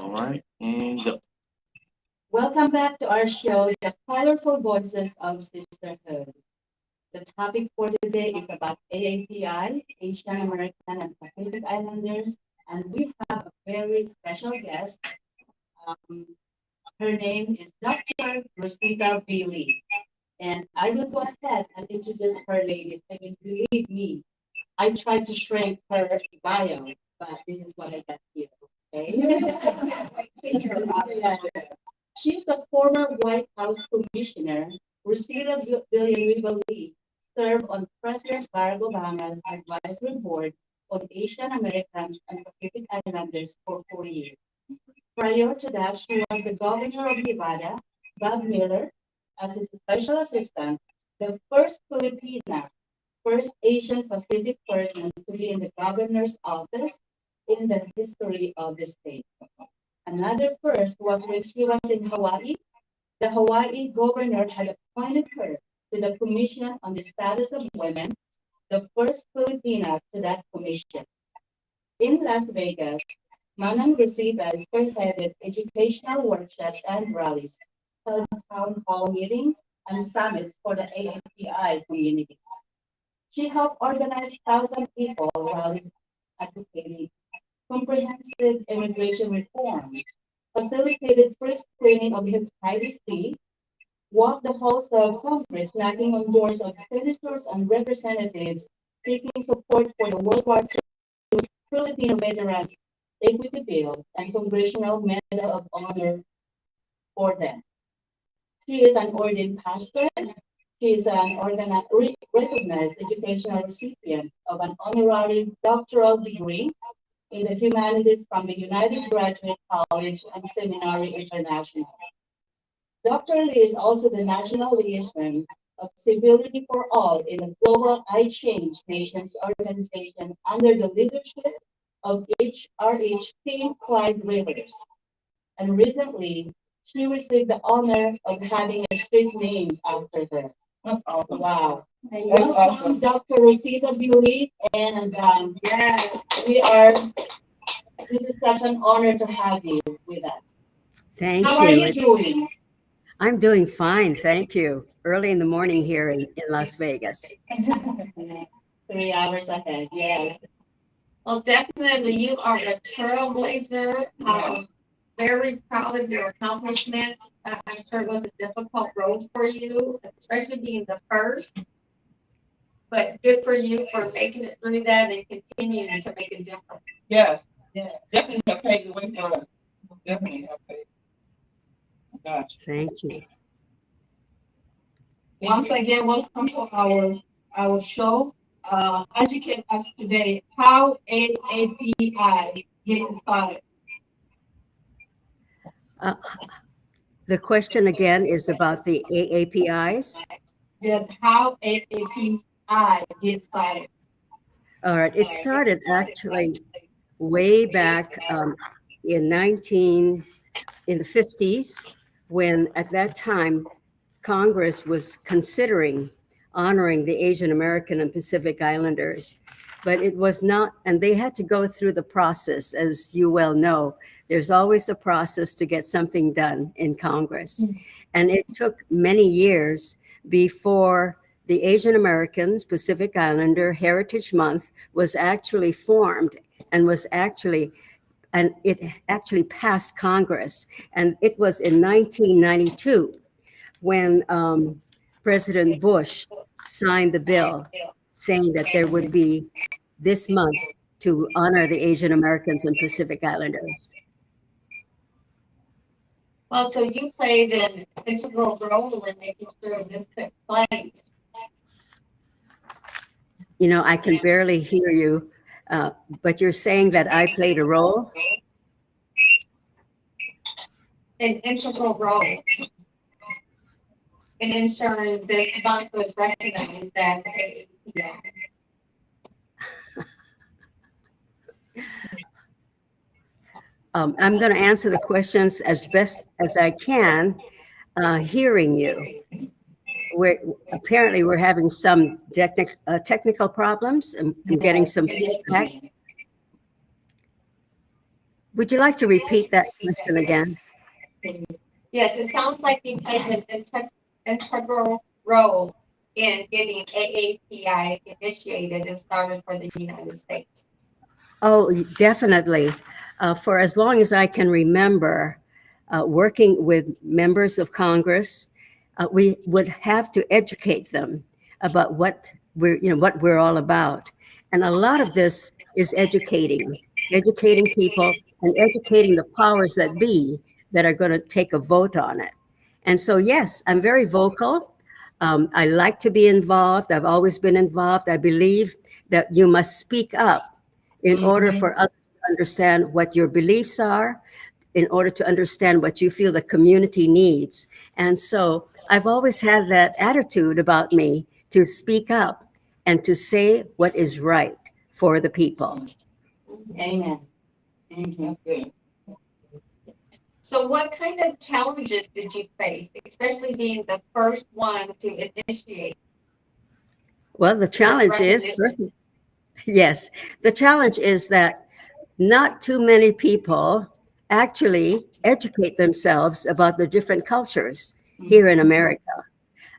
All right, and go. Welcome back to our show, The Colorful Voices of Sisterhood. The topic for today is about AAPI, Asian American and Pacific Islanders, and we have a very special guest. Um, Her name is Dr. Rosita B. Lee. And I will go ahead and introduce her, ladies. I mean, believe me, I tried to shrink her bio, but this is what I got here. Okay. Yes. She's a former White House commissioner. Rosita Villanueva Lee served on President Barack Obama's advisory board on Asian Americans and Pacific Islanders for 4 years. Prior to that, she was the governor of Nevada, Bob Miller, as his special assistant, the first Filipina, first Asian Pacific person to be in the governor's office in the history of the state. Another first was when she was in Hawaii. The Hawaii governor had appointed her to the Commission on the Status of Women, the first Filipina to that commission. In Las Vegas, Manang Rosita spearheaded educational workshops and rallies, held town hall meetings and summits for the AAPI communities. She helped organize thousands of people rallies advocating comprehensive immigration reform, facilitated free screening of hepatitis B, walked the halls of Congress, knocking on doors of senators and representatives seeking support for the World War II Filipino Veterans Equity Bill and Congressional Medal of Honor for them. She is an ordained pastor. She is an recognized educational recipient of an honorary doctoral degree in the humanities from the United Graduate College and Seminary International. Dr. Lee is also the national liaison of Civility for All in the Global I Change Nations organization under the leadership of HRH King Clyde Rivers. And recently, she received the honor of having a street named after her. That's awesome. Wow. That's Welcome, awesome. Dr. Rosita Bewley, and yes, we are. This is such an honor to have you with us. Thank How are you. you doing? I'm doing fine. Thank you. Early in the morning here in Las Vegas. 3 hours ahead. Yes. Well, definitely, you are a trailblazer. Very proud of your accomplishments. I'm sure it was a difficult road for you, especially being the first. But good for you for making it through that and continuing to make a difference. Yes, yes, definitely have paved the way for us. Definitely have paved. Gosh. Thank you. Once again, welcome to our show. Educate us today how AAPI gets started. Uh, the question again is about the AAPIs. Just how AAPI gets started. All right. It started actually way back in 19 in the 50s, when at that time Congress was considering honoring the Asian American and Pacific Islanders. But it was not, and they had to go through the process, as you well know. There's always a process to get something done in Congress. And it took many years before the Asian Americans Pacific Islander Heritage Month was actually formed and it actually passed Congress. And it was in 1992 when President Bush signed the bill saying that there would be this month to honor the Asian Americans and Pacific Islanders. Well, so you played an integral role in making sure this took place. You know, I can barely hear you, but you're saying that I played a role? An integral role in ensuring this month was recognized as a I'm going to answer the questions as best as I can, hearing you. We're having some technical problems. I'm getting some feedback. Would you like to repeat that question again? Yes, it sounds like you played an integral role in getting AAPI initiated and started for the United States. Oh, definitely. For as long as I can remember, working with members of Congress, we would have to educate them about what we're all about. And a lot of this is educating people and educating the powers that be that are going to take a vote on it. And so, yes, I'm very vocal. I like to be involved. I've always been involved. I believe that you must speak up in order Mhm. for others to understand what your beliefs are, in order to understand what you feel the community needs. And so I've always had that attitude about me to speak up and to say what is right for the people. Amen. Mhm. That's good. So what kind of challenges did you face, especially being the first one to initiate Well, the challenge is, recognition? yes, the challenge is that not too many people actually educate themselves about the different cultures here in America.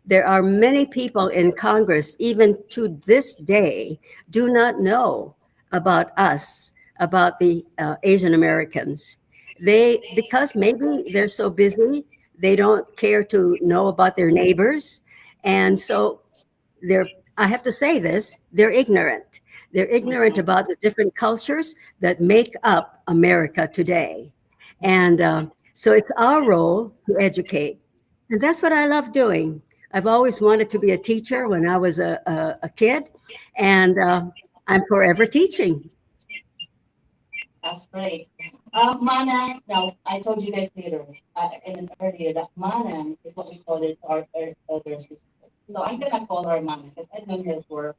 There are many people in Congress, even to this day, do not know about us, about the Asian Americans. Because maybe they're so busy, they don't care to know about their neighbors. And so I have to say this, they're ignorant. They're ignorant about the different cultures that make up America today. And so it's our role to educate. And that's what I love doing. I've always wanted to be a teacher when I was a kid, and I'm forever teaching. That's great. Mana, now I told you guys later, earlier that Mana is what we call it our elder sister. So I'm gonna call her Mana because I've known her for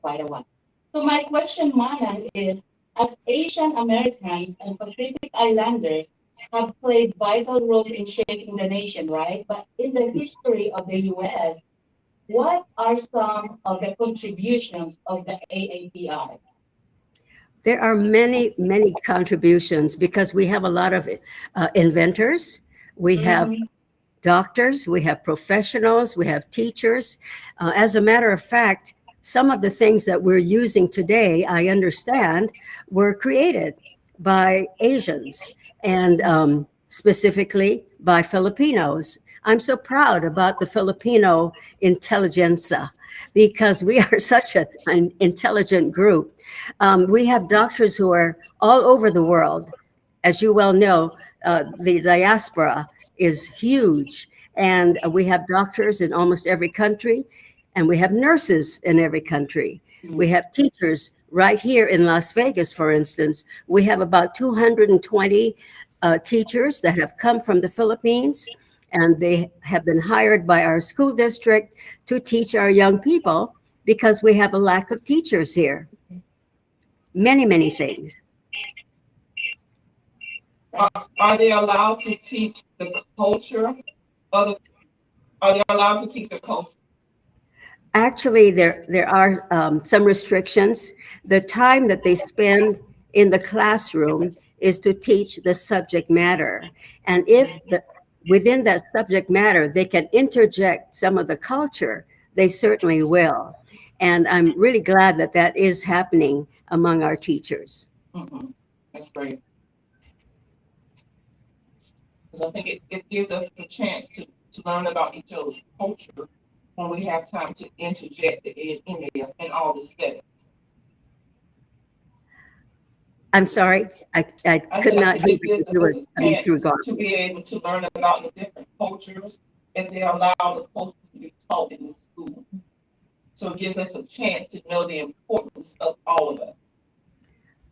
quite a while. So my question, Mana, is as Asian Americans and Pacific Islanders have played vital roles in shaping the nation, right? But in the history of the US, what are some of the contributions of the AAPI? There are many, many contributions because we have a lot of inventors. We have Mhm. doctors, we have professionals, we have teachers. As a matter of fact, some of the things that we're using today, I understand, were created by Asians and specifically by Filipinos. I'm so proud about the Filipino intelligentsia because we are such an intelligent group. We have doctors who are all over the world. As you well know, the diaspora is huge. And we have doctors in almost every country, and we have nurses in every country. We have teachers right here in Las Vegas, for instance. We have about 220 teachers that have come from the Philippines, and they have been hired by our school district to teach our young people because we have a lack of teachers here. Many, many things. Are they allowed to teach the culture? Other Are they allowed to teach the culture? Actually, there are some restrictions. The time that they spend in the classroom is to teach the subject matter. And if within that subject matter they can interject some of the culture, they certainly will. And I'm really glad that that is happening among our teachers. Mhm. That's great. Because I think it gives us the chance to learn about each other's culture when we have time to interject it in there in all the settings. I'm sorry, I I could said I not think hear it because gives us you were a coming through chance garbage. to be able to learn about the different cultures and they allow the cultures to be taught in the school. So it gives us a chance to know the importance of all of us.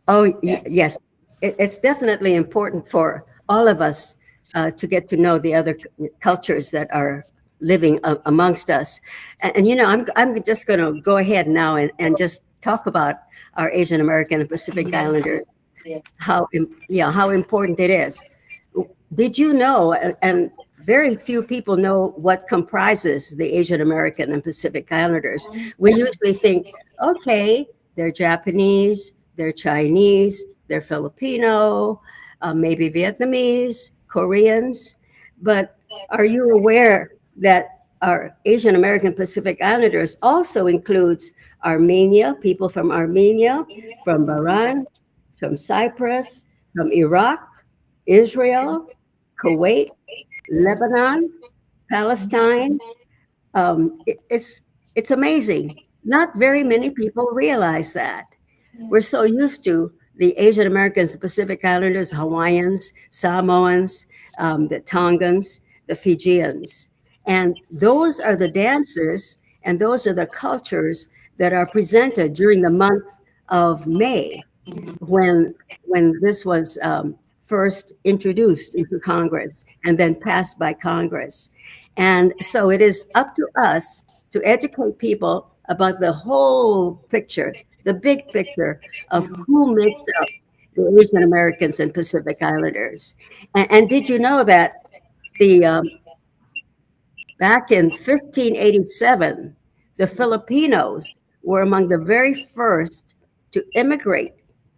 Oh, Yes. yes. It's definitely important for all of us to get to know the other cultures that are living amongst us. I'm just going to go ahead now and just talk about our Asian American and Pacific Yes, Islanders, yes. how important it is. Did you know, and very few people know what comprises the Asian American and Pacific Islanders. We usually think, okay, they're Japanese, they're Chinese, they're Filipino, maybe Vietnamese, Koreans. But are you aware that our Asian American Pacific Islanders also includes Armenia, people from Armenia, from Bahrain, from Cyprus, from Iraq, Israel, Kuwait, Lebanon, Palestine. It's amazing. Not very many people realize that. We're so used to the Asian Americans, the Pacific Islanders, Hawaiians, Samoans, the Tongans, the Fijians. And those are the dances and those are the cultures that are presented during the month of May when this was first introduced into Congress and then passed by Congress. And so it is up to us to educate people about the whole picture, the big picture of who makes up the Asian Americans and Pacific Islanders. And did you know that the back in 1587, the Filipinos were among the very first to immigrate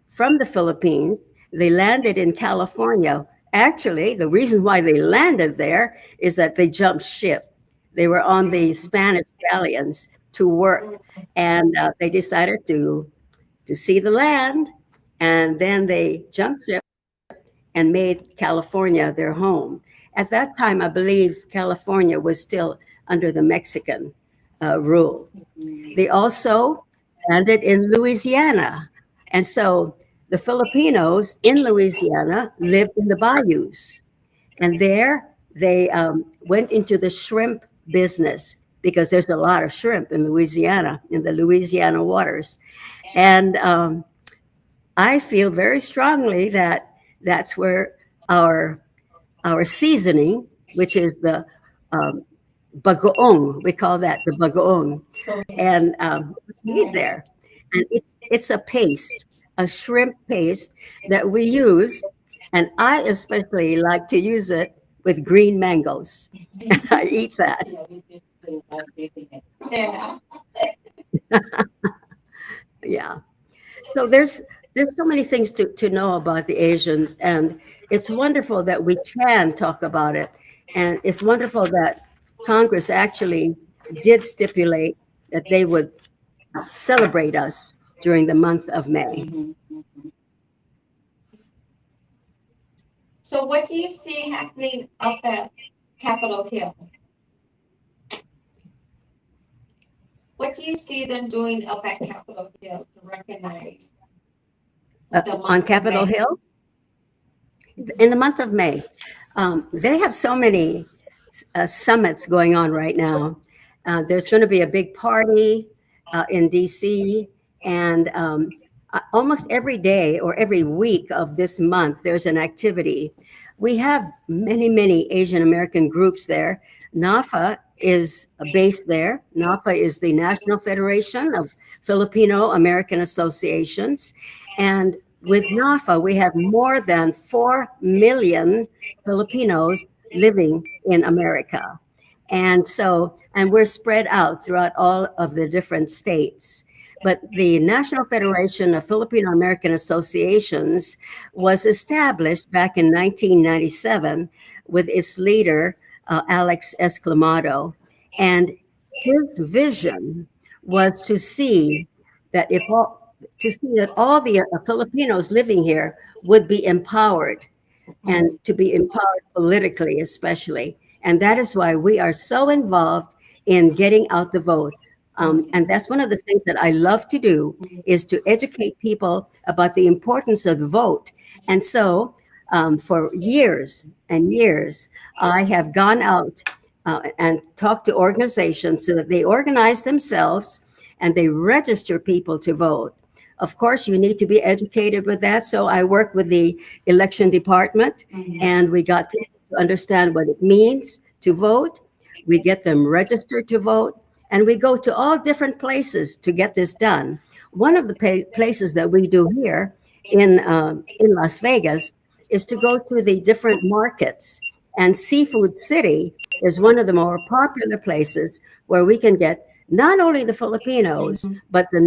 from the Philippines? They landed in California. Actually, the reason why they landed there is that they jumped ship. They were on the Spanish galleons to work, and they decided to see the land, and then they jumped ship and made California their home. At that time, I believe California was still under the Mexican rule. They also landed in Louisiana. And so the Filipinos in Louisiana lived in the bayous. And there they went into the shrimp business because there's a lot of shrimp in Louisiana, in the Louisiana waters. And I feel very strongly that that's where our our seasoning, which is the um, bagoong, we call that the bagoong, and it's made there. And it's a paste, a shrimp paste that we use, and I especially like to use it with green mangoes. I eat that. Yeah. Yeah. So there's so many things to know about the Asians, and it's wonderful that we can talk about it. And it's wonderful that Congress actually did stipulate that they would celebrate us during the month of May. So what do you see happening up at Capitol Hill? What do you see them doing up at Capitol Hill to recognize the month On of Capitol May? Hill, in the month of May, they have so many summits going on right now. There's going to be a big party in DC, and almost every day or every week of this month, there's an activity. We have many, many Asian American groups there. NAFA is based there. NAFA is the National Federation of Filipino American Associations. And with NAFA, we have more than 4 million Filipinos living in America. And so, and we're spread out throughout all of the different states. But the National Federation of Filipino American Associations was established back in 1997 with its leader, Alex Esclamado. And his vision was to see that all the Filipinos living here would be empowered and to be empowered politically, especially. And that is why we are so involved in getting out the vote. And that's one of the things that I love to do is to educate people about the importance of the vote. And so for years and years, I have gone out and talked to organizations so that they organize themselves and they register people to vote. Of course, you need to be educated with that. So I work with the election department, and we got people to understand what it means to vote. We get them registered to vote, and we go to all different places to get this done. One of the places that we do here in Las Vegas is to go to the different markets, and Seafood City is one of the more popular places where we can get not only the Filipinos, but the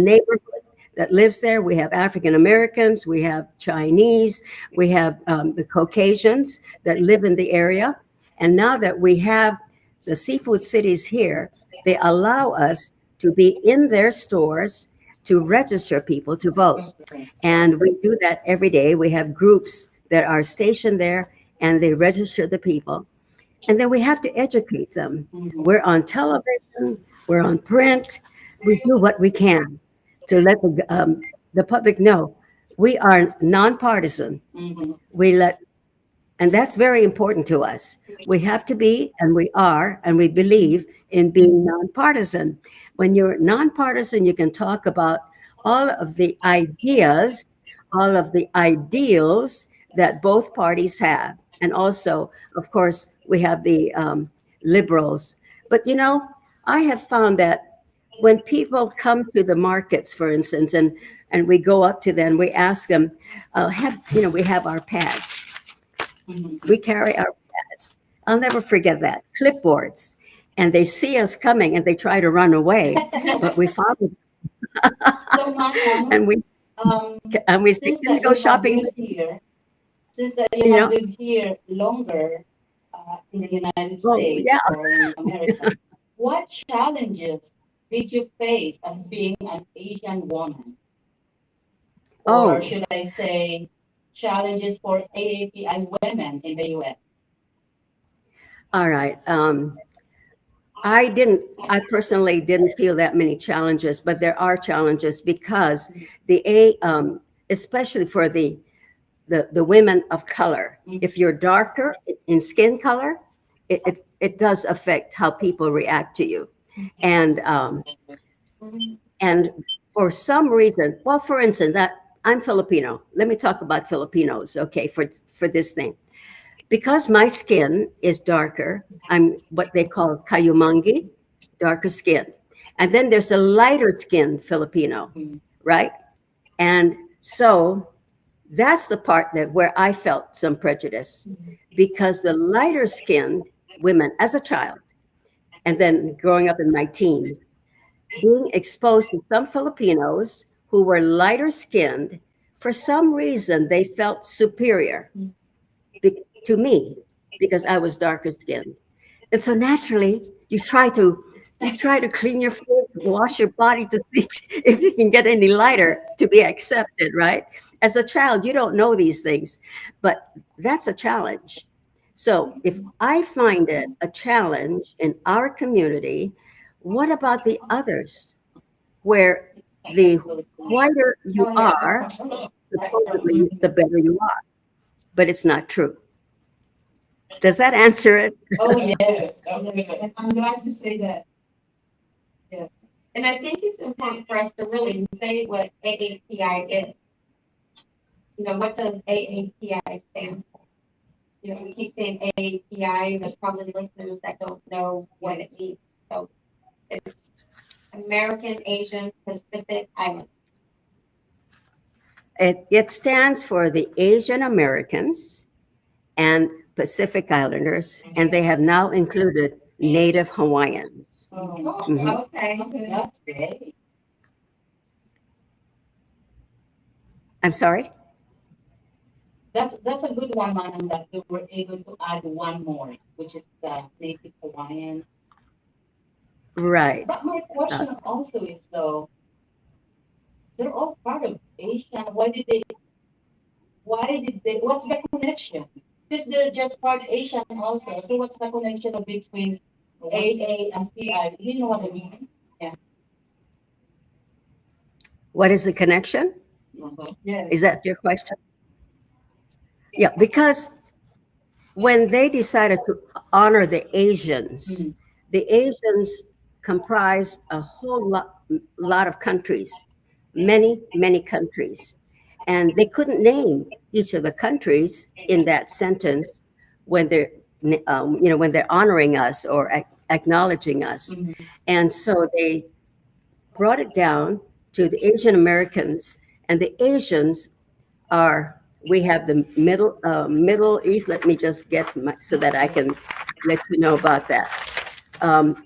that lives there. We have African Americans, we have Chinese, we have the Caucasians that live in the area. And now that we have the seafood cities here, they allow us to be in their stores to register people to vote. And we do that every day. We have groups that are stationed there and they register the people. And then we have to educate them. Mhm. We're on television, we're on print, we do what we can to let the public know we are nonpartisan. Mhm. We let, and that's very important to us. We have to be, and we are, and we believe in being nonpartisan. When you're nonpartisan, you can talk about all of the ideas, all of the ideals that both parties have. And also, of course, we have the liberals. But I have found that when people come to the markets, for instance, and we go up to them, we ask them, we have our pads. Mhm. We carry our pads. I'll never forget that. Clipboards. And they see us coming and they try to run away, but we follow them So, Ma'am, and we um, and we say, since "Can we that go you have shopping?" lived here, since that you You have know? lived here longer in the United Oh, States yeah. or in America, what challenges did you face as being an Asian woman? Or Oh, should I say, challenges for AAPI women in the US? all right. I personally didn't feel that many challenges, but there are challenges because especially for the women of color, if you're darker in skin color, it does affect how people react to you. And and for some reason, well, for instance, I'm Filipino. Let me talk about Filipinos, okay, for this thing. Because my skin is darker, I'm what they call kayumangi, darker skin. And then there's a lighter skinned Filipino, right? And so that's the part that where I felt some prejudice because the lighter skinned women as a child, and then growing up in my teens, being exposed to some Filipinos who were lighter skinned, for some reason they felt superior to me because I was darker skinned. And so naturally, you try to clean your face, wash your body to see if you can get any lighter to be accepted, right? As a child, you don't know these things, but that's a challenge. So if I find it a challenge in our community, what about the others where the whiter you are, supposedly the better you are, but it's not true. Does that answer it? Oh, yes. Yes, yes. And I'm glad you say that. And I think it's important for us to really say what AAPI is. What does AAPI stand for? We keep saying AAPI, there's probably listeners that don't know what it means. So it's American Asian Pacific Island. It stands for the Asian Americans and Pacific Islanders, and they have now included Native Hawaiians. Oh, Mhm. Okay. that's great. I'm sorry? That's a good one, Madam, that we were able to add one more, which is the Native Hawaiian. Right. But my question also is though, they're all part of Asia. What's the connection? Because they're just part Asian also. So what's the connection between AA and PI? You know what I mean? Yeah. What is the connection? Yes. Is that your question? Yeah, because when they decided to honor Mhm. the Asians comprised a whole lot of countries, many, many countries. And they couldn't name each of the countries in that sentence when when they're honoring us or acknowledging us. Mhm. And so they brought it down to the Asian Americans, and the Asians are we have the Middle East. Let me just get so that I can let you know about that.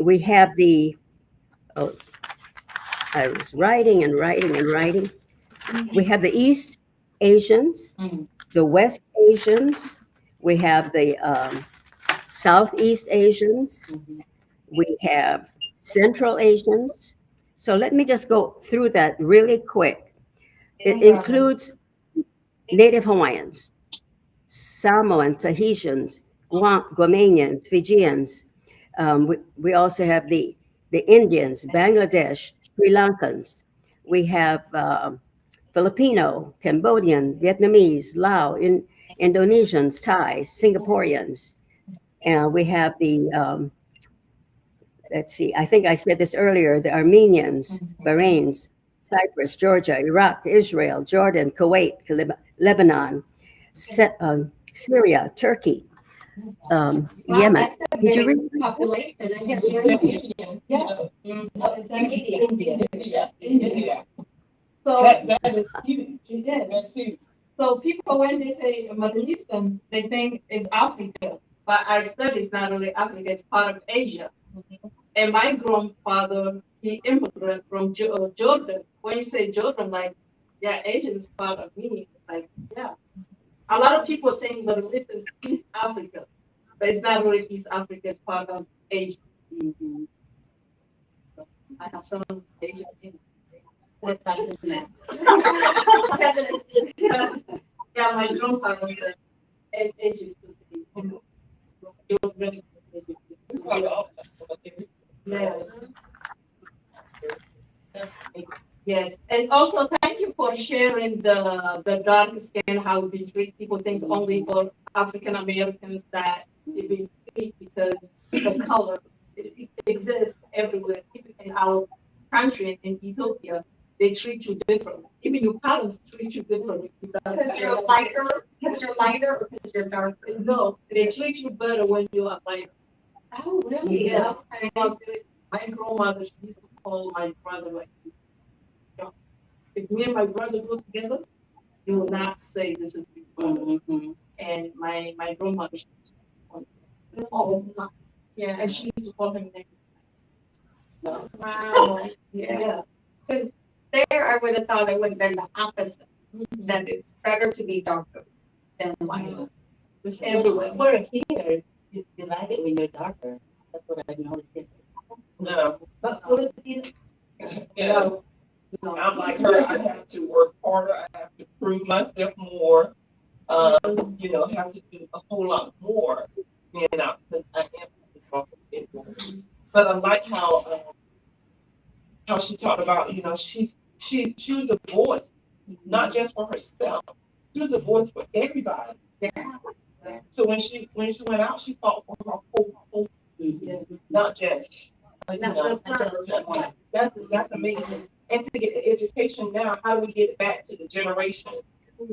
We have the oh, I was writing and writing and writing. We have the East Asians, Mhm. the West Asians, we have the Southeast Asians, Mhm. we have Central Asians. So let me just go through that really quick. It includes Native Hawaiians, Samoan, Tahitians, Guamanians, Fijians. We also have the Indians, Bangladesh, Sri Lankans. We have Filipino, Cambodian, Vietnamese, Lao, Indonesians, Thai, Singaporeans. We have let's see, I think I said this earlier, the Armenians, Bahrains, Cyprus, Georgia, Iraq, Israel, Jordan, Kuwait, Lebanon, Syria, Turkey, Wow, Yemen. that's a Did you big read? population. I Yeah, didn't realize. Indians, Yeah. India. India. So That is huge. yes. That's huge. So people, when they say Middle Eastern, they think it's Africa. But I study it's not only Africa, it's part of Asia. And my grandfather, he immigrated from Jordan. When you say Jordan, like, yeah, Asia is part of me. Like, yeah. A lot of people think Middle East is East Africa, but it's not really East Africa, it's part of Asia. Mhm. I have some Asian in what doesn't matter. Yeah, yeah, my grandfather said, Asia to be, Jordan, yes. Yes, and also thank you for sharing the dark skin, how we treat people, things only for African Americans that it be treated because the color it exists everywhere. Even in our country in Ethiopia, they treat you differently. Even your parents treat you differently. Because you're lighter, or because you're darker. No, they treat you better when you are lighter. Oh, really? Yes. Okay. Because my grandmother, she used to call my brother like, if me and my brother go together, you will not say this is your brother. And my grandmother, she used to call him all the time. Yeah, and she used to call him name. So, Wow. yeah. Yeah. Because there, I would have thought it would have been the opposite. That it's better to be darker than lighter. It's everywhere. We're here, you like it when you're darker. That's what I've noticed. No, But Filipino, yeah. No. I'm like her. I have to work harder. I have to prove myself more. Have to do a whole lot more, because I am focused anymore. But I like how she talked about, she was a voice, not just for herself. She was a voice for everybody. Yeah. So when she went out, she fought for her whole Yes. not just Not just her. that's amazing. And to get the education now, how do we get it back to the generation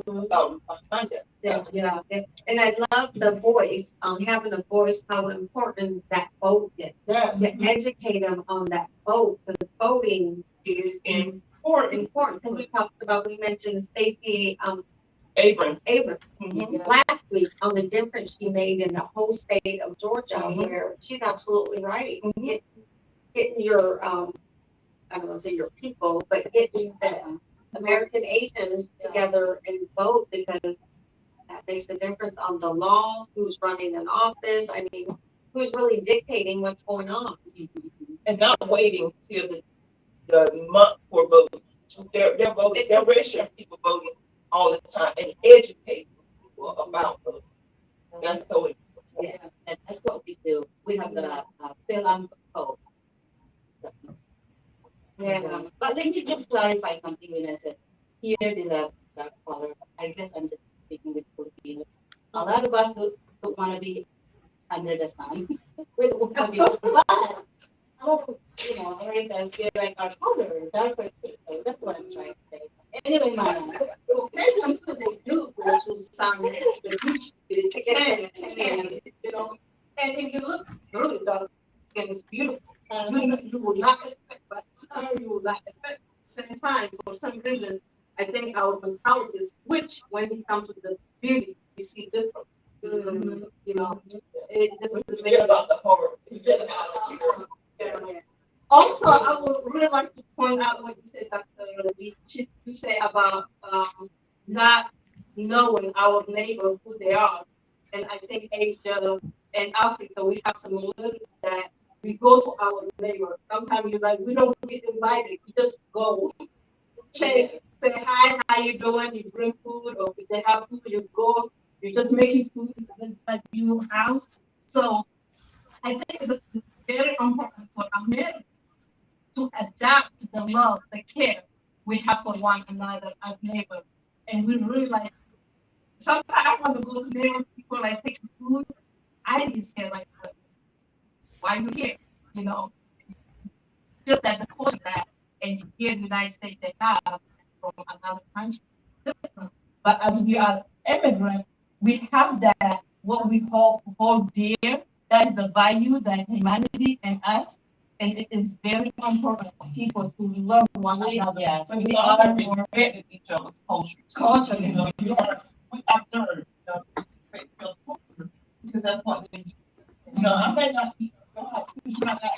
behind us? Yeah. And I love the voice, having a voice, how important that vote is. Yeah, To educate them on that vote, because voting is is important. important, because we mentioned Stacey, Abram. Abrams Mhm. last week on the difference she made in the whole state of Georgia, Mhm. where she's absolutely right. Mhm. Getting your, I don't want to say your people, but getting the American Asians together and vote, because that makes a difference on the laws, who's running an office. I mean, who's really dictating what's going on. And not waiting till the month for voting. They're voting. They're registering people voting all the time and educating people about voting. That's so important. yeah, and that's what we do. We have the fill on the code. Yeah. But let me just clarify something when I said here in the color. I guess I'm just speaking with Filipinos. A lot of us don't want to be under the sun. We don't want to be, but a lot of Americans they like our color, darker too. So that's what I'm trying to say. Anyway, Mama. Occasionally they do go to some the beach to tan, and if you look really dark skin is beautiful. You will not expect, but some you will not expect. Same time, for some reason, I think our mentality is which when it comes to the beauty, we see different. It just We forget about the horror. We forget about the horror. yeah. Also, I would really like to point out what you said, Dr. Lee. You say about not knowing our neighbor who they are. And I think Asia and Africa, we have some similarities that we go to our neighbor. Sometimes you like we don't get invited. We just go, check, say hi, how you doing? You bring food, or if they have food, you go. You're just making food. It's like your house. So I think it's very important for Americans to adapt to the love, the care we have for one another as neighbors. And we really like, sometimes I want to go to neighbor people like taking food. I just say like, why are you here? You know, just that the culture that and here in the United States they have from another country. But as we are immigrants, we have that what we hold dear. That is the value that humanity and us. And it is very important for people to learn one another. Yes. So we are respecting each other's culture. Culture, You know, yes. we have learned respect your culture because that's what they do. You know, I may not eat God, who's not that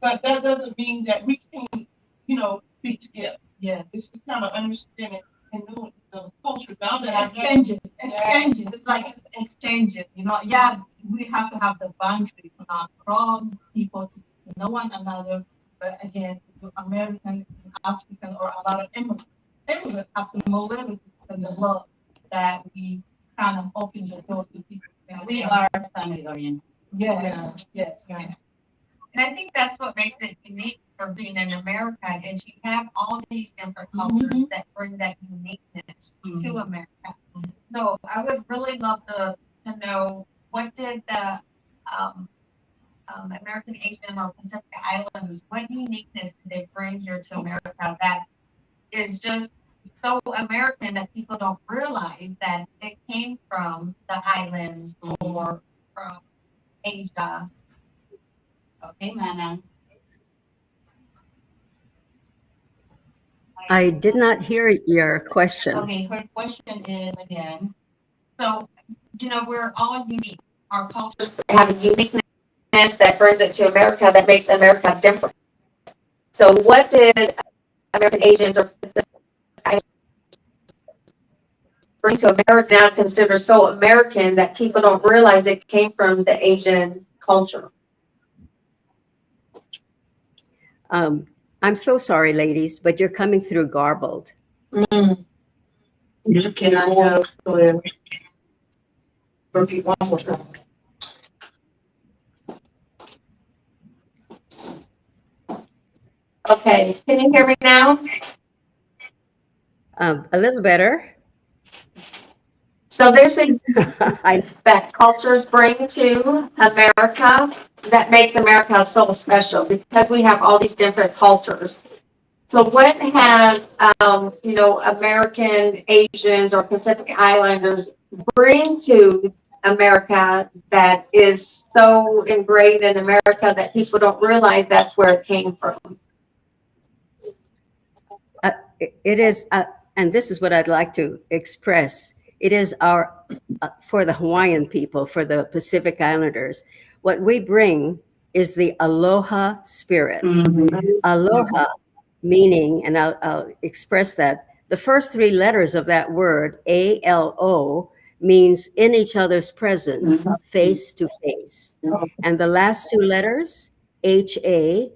but that doesn't mean that we can't, you know, be together. Yeah. It's just kind of understanding and knowing the culture. Now that I Exchanging. It's like it's exchanging. You know, yeah, we have to have the boundary to not cross people to know one another. But again, American, African, or a lot of immigrants have similarities in the love that we kind of open the door to people. We are family oriented. Yes. And I think that's what makes it unique for being in America is you have all these different cultures that bring that uniqueness to America. So I would really love to know what did the American Asian or Pacific Islanders, what uniqueness did they bring here to America that is just so American that people don't realize that it came from the islands or from Asia. Okay, Manang. I did not hear your question. Okay, her question is again. So, we're all unique. Our cultures have a uniqueness that brings it to America that makes America different. So, what did American Asians or bring to America now considered so American that people don't realize it came from the Asian culture? I'm so sorry, ladies, but you're coming through garbled. You cannot repeat one more time. Okay, can you hear me now? A little better. So there's a I, that cultures bring to America that makes America so special because we have all these different cultures. So what has, American Asians or Pacific Islanders bring to America that is so ingrained in America that people don't realize that's where it came from? it is, and this is what I'd like to express. It is our, for the Hawaiian people, for the Pacific Islanders, what we bring is the aloha spirit. Aloha meaning, and I'll express that, the first three letters of that word, ALO, means in each other's presence, face to face. And the last two letters, HA,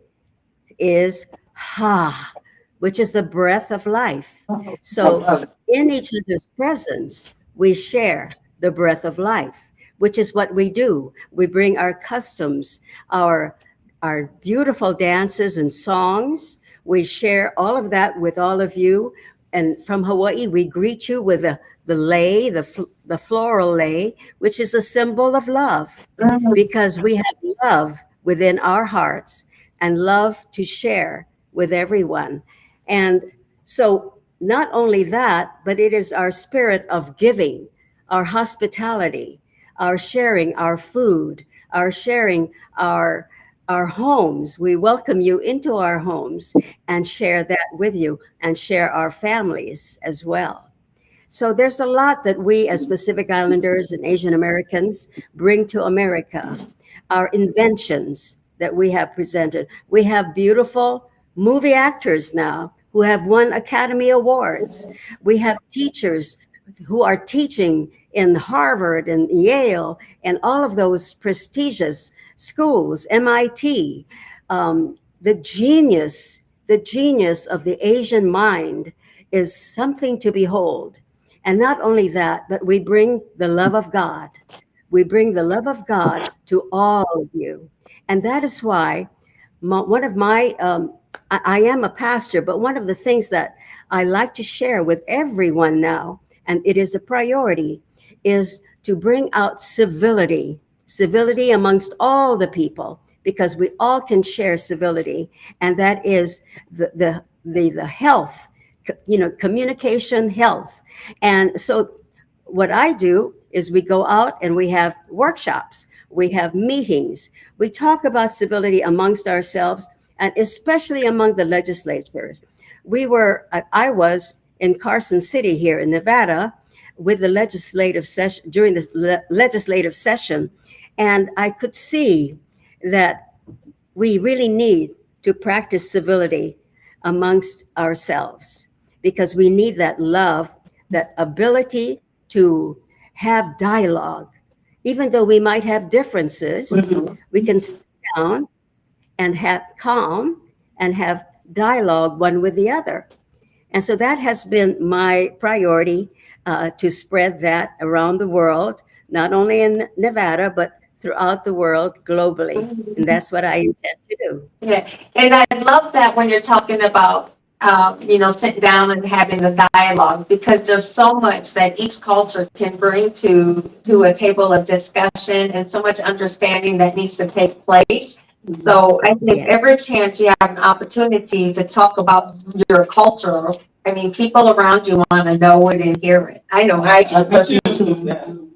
is ha, which is the breath of life. So in each other's presence, we share the breath of life, which is what we do. We bring our customs, our beautiful dances and songs. We share all of that with all of you. And from Hawaii, we greet you with the lei, the floral lei, which is a symbol of love, because we have love within our hearts and love to share with everyone. And so not only that, but it is our spirit of giving, our hospitality, our sharing our food, our sharing our homes. We welcome you into our homes and share that with you and share our families as well. So there's a lot that we as Pacific Islanders and Asian Americans bring to America. our inventions that we have presented. We have beautiful movie actors now who have won Academy Awards. We have teachers who are teaching in Harvard and Yale and all of those prestigious schools, MIT. The genius of the Asian mind is something to behold. And not only that, but we bring the love of God. We bring the love of God to all of you. And that is why one of my, I am a pastor, but one of the things that I like to share with everyone now, and it is a priority, is to bring out civility amongst all the people, because we all can share civility, and that is the health, communication health. And so what I do is we go out and we have workshops, we have meetings, we talk about civility amongst ourselves, and especially among the legislators. I was in Carson City here in Nevada with the legislative session, during this legislative session, and I could see that we really need to practice civility amongst ourselves, because we need that love, that ability to have dialogue. Even though we might have differences, we can sit down and have calm and have dialogue one with the other. And so that has been my priority, to spread that around the world, not only in Nevada, but throughout the world globally. And that's what I intend to do. Yeah, and I love that when you're talking about, sitting down and having the dialogue, because there's so much that each culture can bring to a table of discussion, and so much understanding that needs to take place. So I think Yes. every chance you have an opportunity to talk about your culture, I mean, people around you want to know it and hear it. I know I do personally too.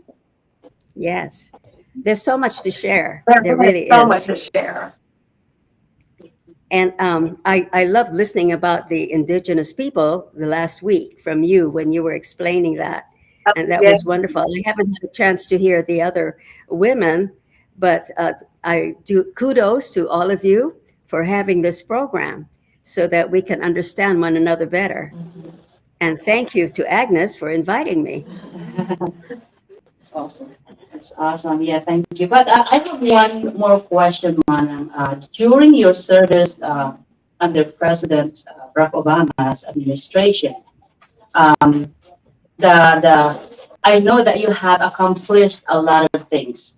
Yes. There's so much to share. There's There really so is. much to share. And I loved listening about the indigenous people the last week from you when you were explaining that. And that Yeah. was wonderful. I haven't had a chance to hear the other women, but I do kudos to all of you for having this program so that we can understand one another better. And thank you to Agnes for inviting me. It's awesome. It's awesome. Yeah, thank you. But I have one more question, Manang. During your service under President Barack Obama's administration, um, the I know that you have accomplished a lot of things.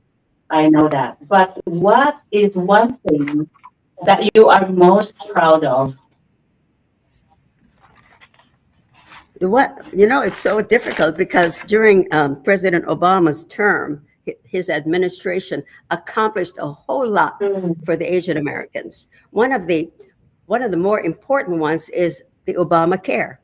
I know that. But what is one thing that you are most proud of? It's so difficult because during President Obama's term, his administration accomplished a whole lot for the Asian Americans. One of the more important ones is the Obamacare,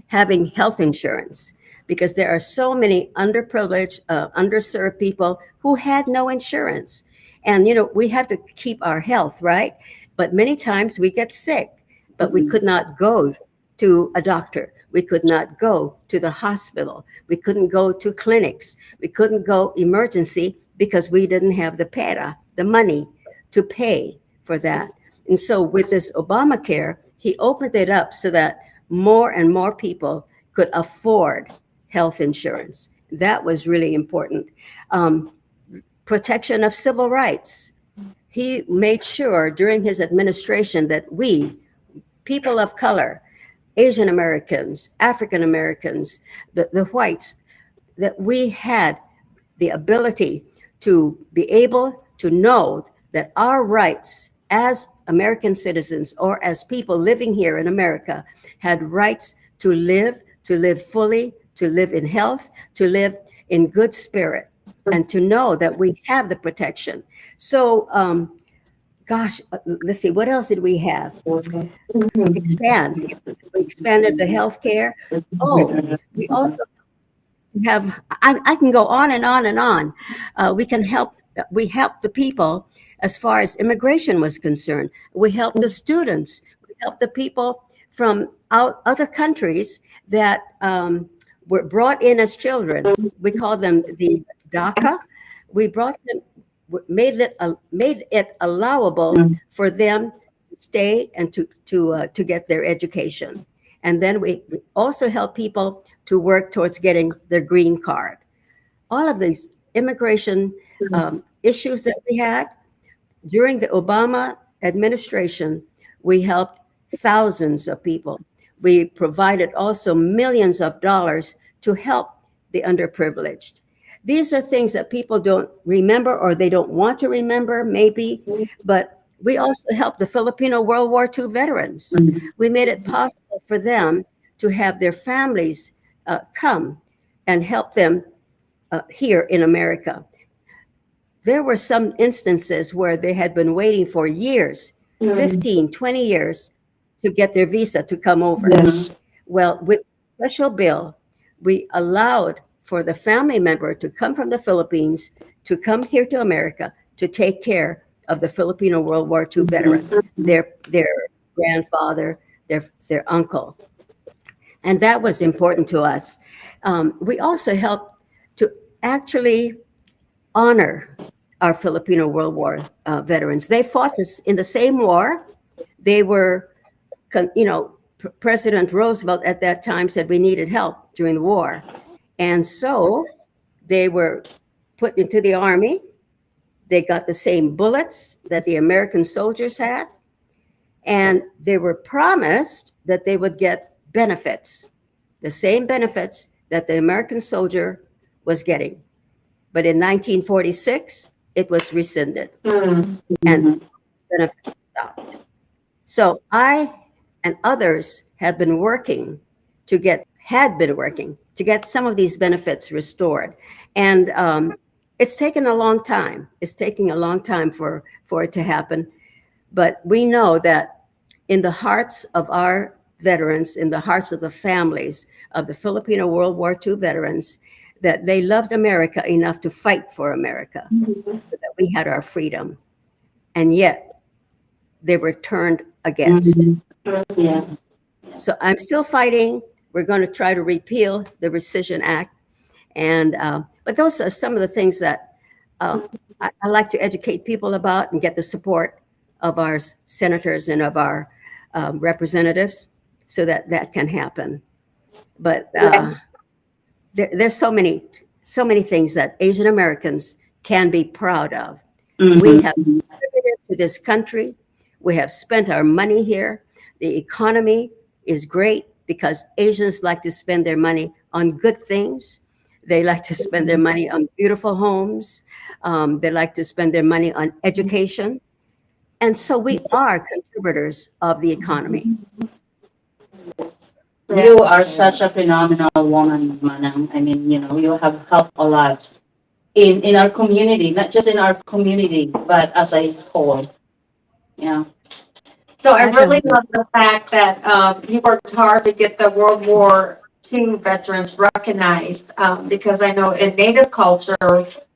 having health insurance, because there are so many underprivileged, underserved people who had no insurance. And, we have to keep our health, right? But many times we get sick, but we could not go to a doctor. We could not go to the hospital. We couldn't go to clinics. We couldn't go emergency because we didn't have the pera, the money to pay for that. And so with this Obamacare, he opened it up so that more and more people could afford health insurance. That was really important. Protection of civil rights. He made sure during his administration that we, people of color, Asian Americans, African Americans, the whites, that we had the ability to be able to know that our rights as American citizens or as people living here in America had rights to live fully, to live in health, to live in good spirit, and to know that we have the protection. So, gosh, let's see, what else did we have? Expand. We expanded the healthcare. Oh, we also have, I can go on and on and on. We help the people as far as immigration was concerned. We help the students. We help the people from other countries that were brought in as children. We call them the DACA. We brought them made it allowable for them to stay and to get their education. And then we also help people to work towards getting their green card. All of these immigration issues that we had during the Obama administration, we helped thousands of people. We provided also millions of dollars to help the underprivileged. These are things that people don't remember or they don't want to remember, maybe, but we also helped the Filipino World War II veterans. We made it possible for them to have their families come and help them here in America. There were some instances where they had been waiting for years, 15, 20 years, to get their visa to come over. Yes. Well, with special bill, we allowed for the family member to come from the Philippines to come here to America to take care of the Filipino World War II veteran, their grandfather, their uncle. And that was important to us. We also helped to actually honor our Filipino World War veterans. They fought this in the same war. They were, President Roosevelt at that time said we needed help during the war. And so they were put into the army. They got the same bullets that the American soldiers had. And they were promised that they would get benefits, the same benefits that the American soldier was getting. But in 1946, it was rescinded and benefits stopped. So I and others had been working to get some of these benefits restored. And it's taken a long time. It's taking a long time for it to happen. But we know that in the hearts of our veterans, in the hearts of the families of the Filipino World War II veterans, that they loved America enough to fight for America so that we had our freedom. And yet they were turned against. Yeah. So I'm still fighting. We're going to try to repeal the Rescission Act. And but those are some of the things that I like to educate people about and get the support of our senators and of our representatives so that that can happen. But there's so many things that Asian Americans can be proud of. We have contributed to this country. We have spent our money here. The economy is great because Asians like to spend their money on good things. They like to spend their money on beautiful homes. They like to spend their money on education. And so we are contributors of the economy. You are such a phenomenal woman, Manang. I mean, you have helped a lot in our community, not just in our community, but as a whole. Yeah. So I That's a- really love the fact that you worked hard to get the World War II veterans recognized, because I know in Native culture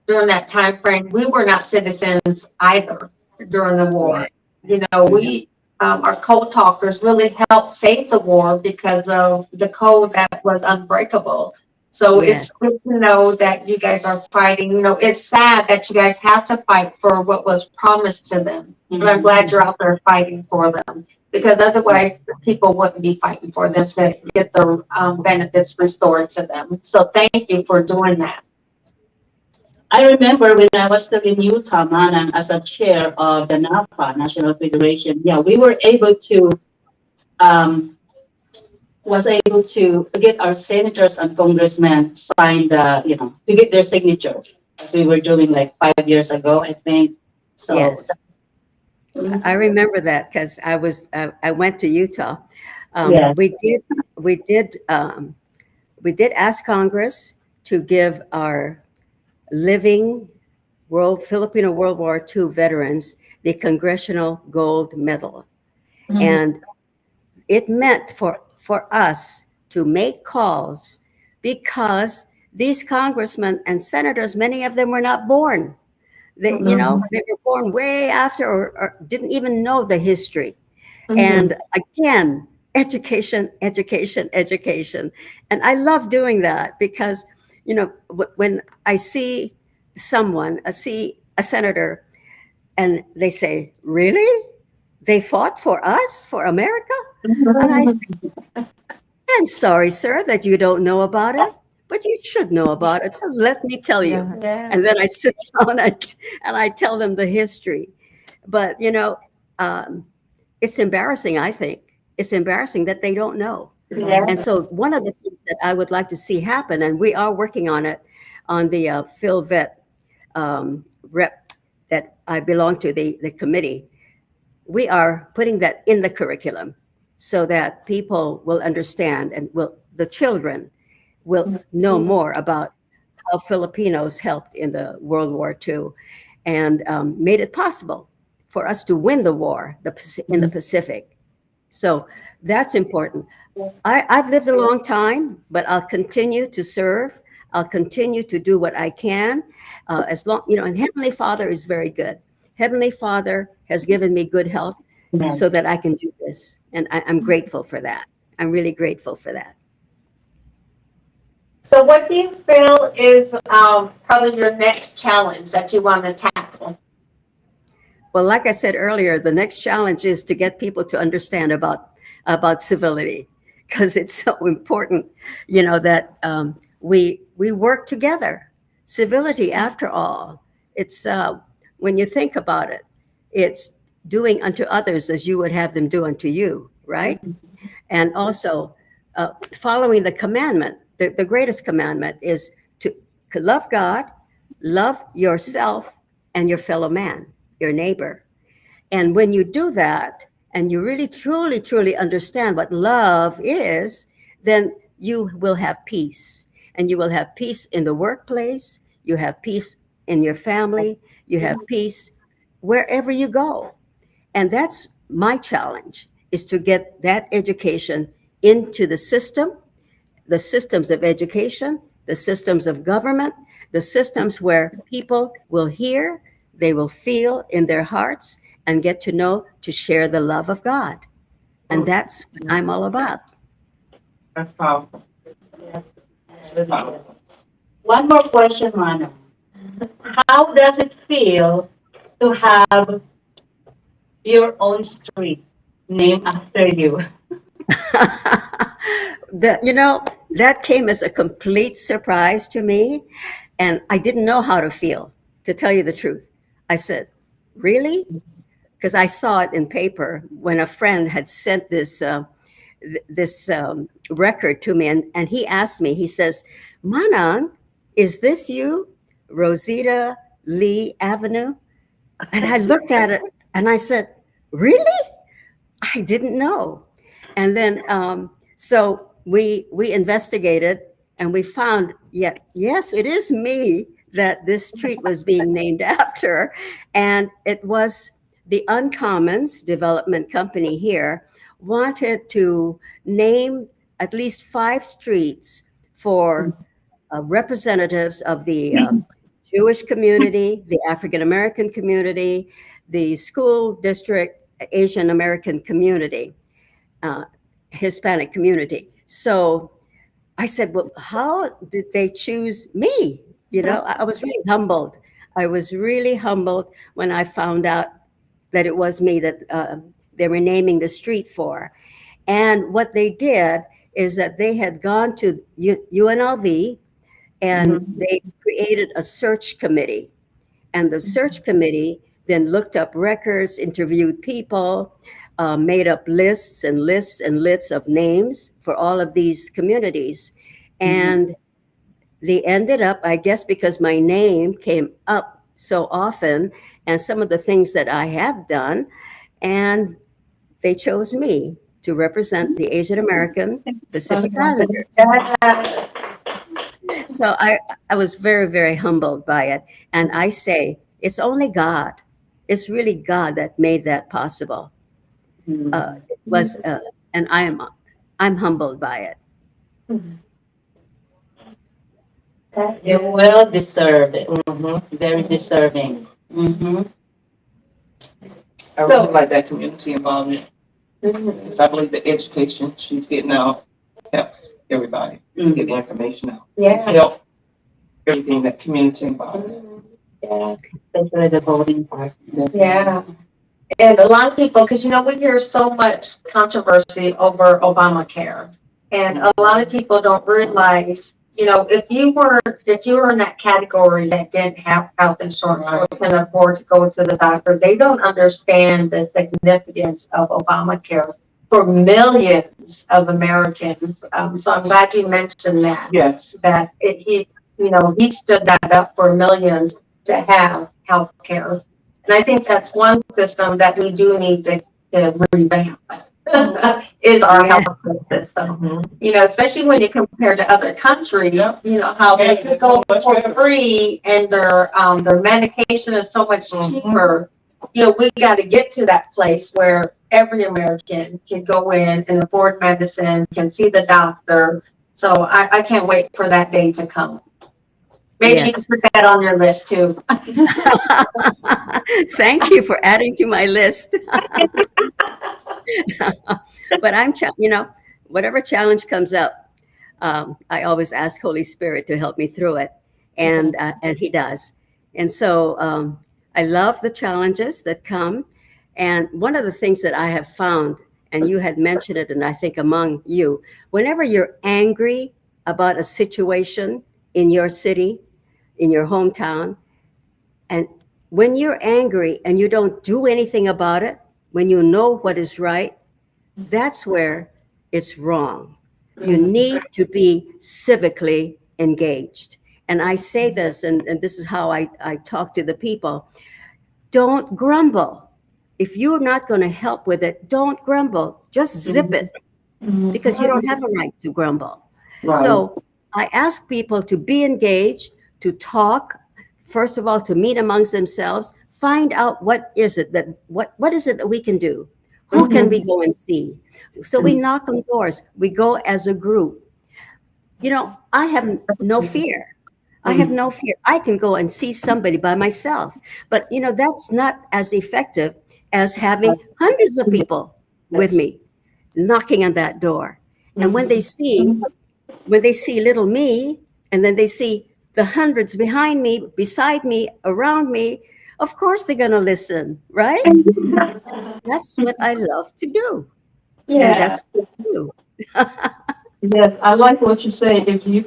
during that time frame, we were not citizens either during the war. Right. We, our code talkers really helped save the war because of the code that was unbreakable. So Yes. it's good to know that you guys are fighting. It's sad that you guys have to fight for what was promised to them. But I'm glad you're out there fighting for them, because otherwise people wouldn't be fighting for them to get the benefits restored to them. So thank you for doing that. I remember when I was still in Utah, Manang, as a chair of the NAFA, National Federation. Yeah, we were able to get our senators and congressmen sign to get their signatures, as we were doing like 5 years ago, I think. So Yes. I remember that because I went to Utah. Yeah. We did ask Congress to give our living Filipino World War II veterans the Congressional Gold Medal. And it meant for us to make calls because these congressmen and senators, many of them were not born. They were born way after or didn't even know the history. And again, education, education, education. And I love doing that because, when I see a senator, and they say, "Really? They fought for us, for America?" And I say, "I'm sorry, sir, that you don't know about it, but you should know about it. So let me tell you." Yeah. And then I sit down and I tell them the history. But it's embarrassing. I think it's embarrassing that they don't know. Yeah. And so one of the things that I would like to see happen, and we are working on it, on the Phil Vet rep that I belong to, the committee, we are putting that in the curriculum so that people will understand and the children will know more about how Filipinos helped in the World War II and made it possible for us to win the war in the Pacific. So that's important. I've lived a long time, but I'll continue to serve. I'll continue to do what I can, as long, and Heavenly Father is very good. Heavenly Father has given me good health so that I can do this. And I'm grateful for that. I'm really grateful for that. So what do you feel is probably your next challenge that you want to tackle? Well, like I said earlier, the next challenge is to get people to understand about civility, because it's so important, that we work together. Civility, after all, it's when you think about it, it's doing unto others as you would have them do unto you, right? And also following the commandment. The greatest commandment is to love God, love yourself, and your fellow man, your neighbor. And when you do that, and you really, truly, truly understand what love is, then you will have peace. And you will have peace in the workplace, you have peace in your family, you have peace wherever you go. And that's my challenge, is to get that education into the systems of education, the systems of government, the systems where people will hear, they will feel in their hearts and get to know to share the love of God. And that's what I'm all about. That's powerful. One more question, Mana. How does it feel to have your own street named after you? That came as a complete surprise to me. And I didn't know how to feel, to tell you the truth. I said, "Really?" Because I saw it in paper when a friend had sent this record to me, and he asked me. He says, "Manang, is this you, Rosita Lee Avenue?" And I looked at it and I said, "Really? I didn't know." And then so we investigated, and we found, yes, it is me that this street was being named after. And it was the Uncommons Development Company here wanted to name at least 5 streets for representatives of the Jewish community, the African American community, the school district, Asian American community, uh, Hispanic community. So I said, "Well, how did they choose me?" I was really humbled. I was really humbled when I found out that it was me that they were naming the street for. And what they did is that they had gone to UNLV, and they created a search committee. And the search committee then looked up records, interviewed people, made up lists and lists and lists of names for all of these communities. And they ended up, I guess, because my name came up so often and some of the things that I have done, and they chose me to represent the Asian American Pacific Islander. So I was very, very humbled by it. And I say, it's only God. It's really God that made that possible. It was, and I'm humbled by it. You're well deserved. Very deserving. I really like that community involvement, because I believe the education she's getting out helps everybody get the information out. Yeah. Help everything, that community involvement. Yeah, especially the voting part. Yeah. And a lot of people, because we hear so much controversy over Obamacare, and a lot of people don't realize, if you were in that category that didn't have health insurance or can afford to go to the doctor, they don't understand the significance of Obamacare for millions of Americans. So I'm glad you mentioned that. Yes. He stood that up for millions to have health care. And I think that's one system that we do need to revamp is our Yes. health system. Mhm. Especially when you compare to other countries, Yep. how they And could it's go so much for better. free and their medication is so much Mhm. cheaper. We got to get to that place where every American can go in and afford medicine, can see the doctor. So I can't wait for that day to come. Maybe you can Yes. put that on your list too. Thank you for adding to my list. But whatever challenge comes up, I always ask Holy Spirit to help me through it, and He does. And so I love the challenges that come. And one of the things that I have found, and you had mentioned it, and I think among you, whenever you're angry about a situation in your city, in your hometown, and when you're angry and you don't do anything about it, when you know what is right, that's where it's wrong. You need to be civically engaged. And I say this, and this is how I talk to the people. Don't grumble. If you're not going to help with it, don't grumble. Just zip it, because you don't have a right to grumble. Right. So I ask people to be engaged, to talk, first of all, to meet amongst themselves, find out what is it that we can do? Who can we go and see? So we knock on doors, we go as a group. I have no fear. I have no fear. I can go and see somebody by myself. But that's not as effective as having hundreds of people with Yes. me knocking on that door. And when they see little me, and then they see the hundreds behind me, beside me, around me, of course they're going to listen, right? That's what I love to do. And Yeah. that's what I do. Yes, I like what you say. If you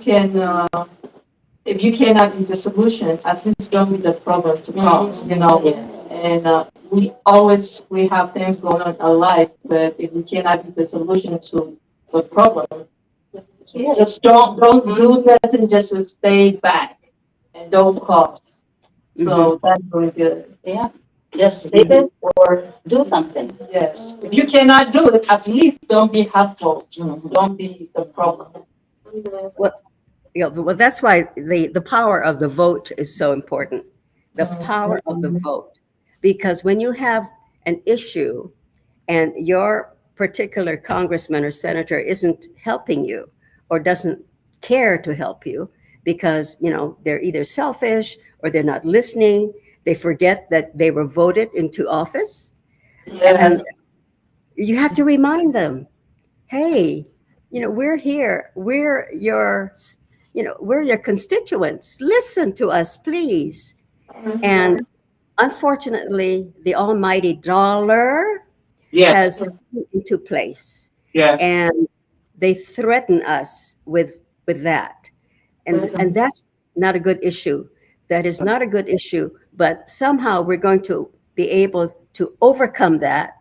cannot be the solution, at least don't be the problem to cause, Yes. And we have things going on in our life, but if we cannot be the solution to the problem, just don't do nothing, just to stay back and don't cause. Hmm. So that's really good. Yeah. Just say Hmm. it or do something. Yes. If you cannot do it, at least don't be helpful. Don't be the problem. Well, well, that's why the power of the vote is so important. The power of the vote, because when you have an issue and your particular congressman or senator isn't helping you or doesn't care to help you because they're either selfish or they're not listening, they forget that they were voted into office, Yes. and you have to remind them, hey, we're here, we're your constituents, listen to us, please. And unfortunately, the almighty dollar Yes. has come into place, Yes. and they threaten us with that, and that's not a good issue. That is not a good issue, but somehow we're going to be able to overcome that,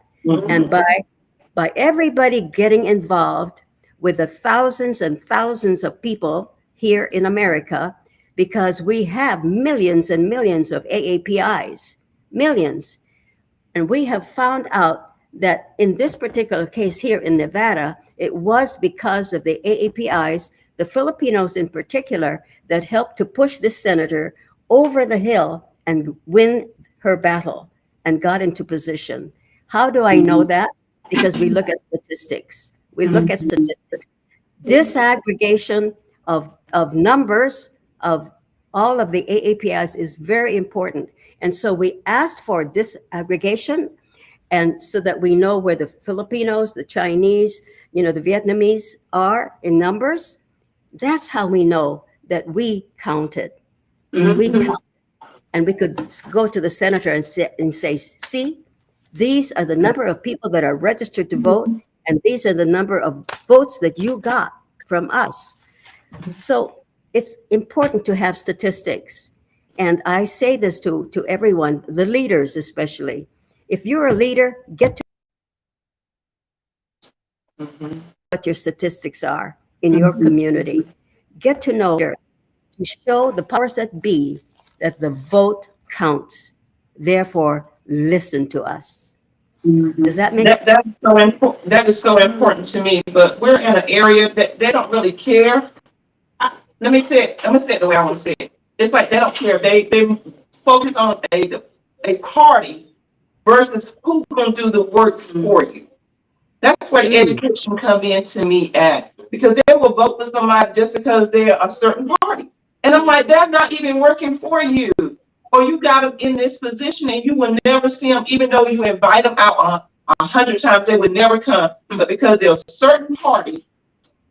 and by everybody getting involved with the thousands and thousands of people here in America, because we have millions and millions of AAPIs, millions. And we have found out that in this particular case here in Nevada, it was because of the AAPIs, the Filipinos in particular, that helped to push this senator over the hill and win her battle and got into position. How do I know that? Because we look at statistics. We look at statistics. Disaggregation of numbers of all of the AAPIs is very important. And so we asked for disaggregation, and so that we know where the Filipinos, the Chinese, the Vietnamese are in numbers. That's how we know that we counted. We counted. and we could go to the senator and say, see, these are the number of people that are registered to vote, and these are the number of votes that you got from us. So it's important to have statistics. And I say this to everyone, the leaders especially. If you're a leader, get to what your statistics are in your community. Get to know, to show the powers that be that the vote counts. Therefore, listen to us. Does that make sense? That's so important. That is so important to me. But we're in an area that they don't really care. Let me say it. I'm gonna say it the way I want to say it. It's like they don't care. They focus on a party versus who's gonna do the work for you. That's where the education come in to me at, because they will vote for somebody just because they're a certain party, and I'm like, they're not even working for you, or you got them in this position and you will never see them, even though you invite them out 100 times, they would never come. But because they're a certain party,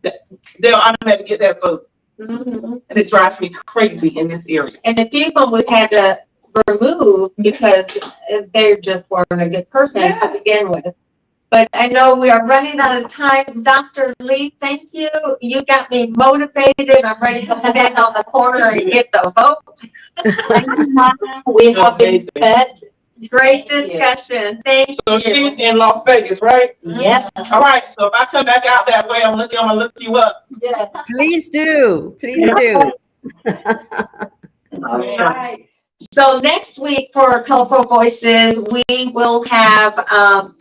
they'll automatically get that vote. And it drives me crazy in this area. And the people we had to remove because they're just weren't a good person to begin with. But I know we are running out of time. Dr. Lee, thank you. You got me motivated. I'm ready to stand on the corner and get the vote. We have been fed. Great discussion. Thank So you. she's in Las Vegas, right? Yes. All right. So if I come back out that way, I'm gonna look you up. Yes. Please do. Please do. All right. So next week for Colorful Voices, we will have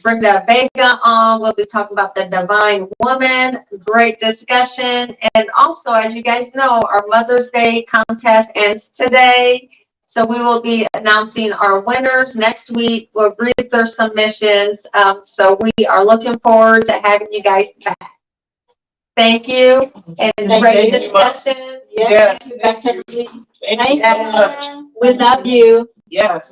Brenda Vega on. We'll be talking about the Divine Woman. Great discussion. And also, as you guys know, our Mother's Day contest ends today. So we will be announcing our winners next week. We'll read their submissions. So we are looking forward to having you guys back. Thank you. And great discussion. Yes. Thank you, Dr. Lee. Thank you so much. We love you. Yes.